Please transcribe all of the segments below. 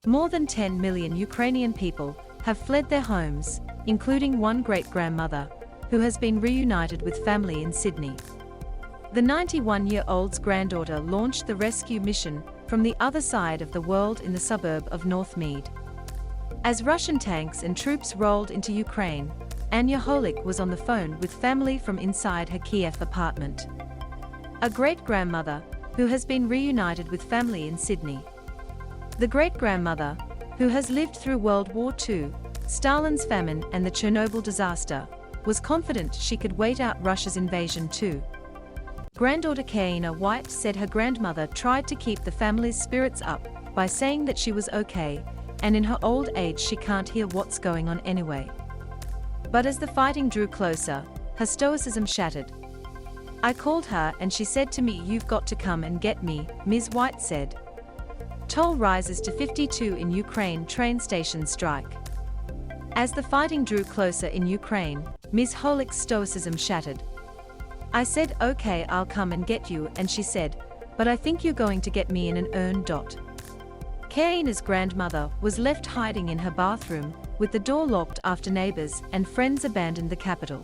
More than 10 million Ukrainian people have fled their homes, including one great-grandmother, who has been reunited with family in Sydney. The 91-year-old's granddaughter launched the rescue mission from the other side of the world in the suburb of Northmead. As Russian tanks and troops rolled into Ukraine, Anya Hollik was on the phone with family from inside her Kyiv apartment. A great-grandmother, who has been reunited with family in Sydney. The great-grandmother, who has lived through World War II, Stalin's famine and the Chernobyl disaster, was confident she could wait out Russia's invasion too. Granddaughter Karina White said her grandmother tried to keep the family's spirits up by saying that she was okay, and in her old age she can't hear what's going on anyway. But as the fighting drew closer, her stoicism shattered. "I called her and she said to me, 'You've got to come and get me,'" Ms. White said. Toll rises to 52 in Ukraine train station strike. As the fighting drew closer in Ukraine, Ms. Hollik's stoicism shattered. "I said, 'Okay, I'll come and get you,' and she said, 'But I think you're going to get me in an urn.'" Karina's grandmother was left hiding in her bathroom, with the door locked after neighbors and friends abandoned the capital.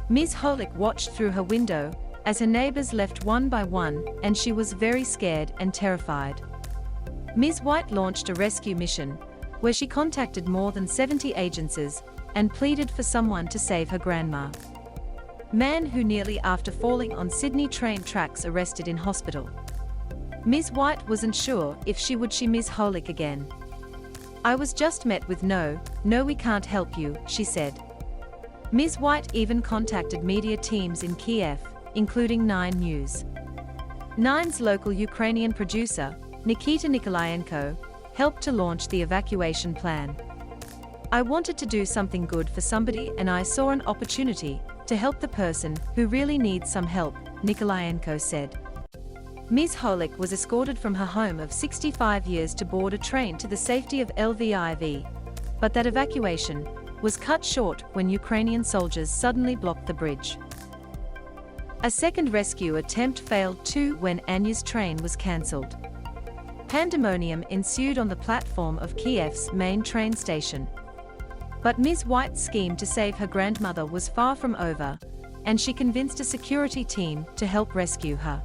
Ms. Hollik watched through her window as her neighbors left one by one, and she was very scared and terrified. Ms. White launched a rescue mission, where she contacted more than 70 agencies and pleaded for someone to save her grandma. Man who nearly after falling on Sydney train tracks arrested in hospital. Ms. White wasn't sure if she would see Ms. Hollik again. "I was just met with no, we can't help you," she said. Ms. White even contacted media teams in Kyiv, including 9 News. 9's local Ukrainian producer, Nikita Nikolayenko, helped to launch the evacuation plan. "I wanted to do something good for somebody and I saw an opportunity to help the person who really needs some help," Nikolayenko said. Ms. Hollik was escorted from her home of 65 years to board a train to the safety of Lviv, but that evacuation was cut short when Ukrainian soldiers suddenly blocked the bridge. A second rescue attempt failed too when Anya's train was cancelled. Pandemonium ensued on the platform of Kyiv's main train station. But Ms. White's scheme to save her grandmother was far from over, and she convinced a security team to help rescue her.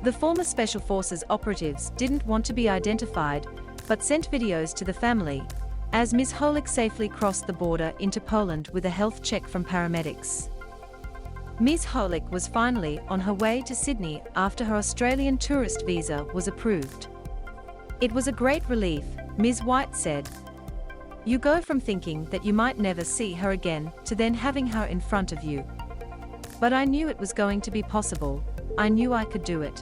The former Special Forces operatives didn't want to be identified, but sent videos to the family, as Ms. Hollik safely crossed the border into Poland with a health check from paramedics. Ms. Hollik was finally on her way to Sydney after her Australian tourist visa was approved. "It was a great relief," Ms. White said. "You go from thinking that you might never see her again to then having her in front of you. But I knew it was going to be possible. I knew I could do it."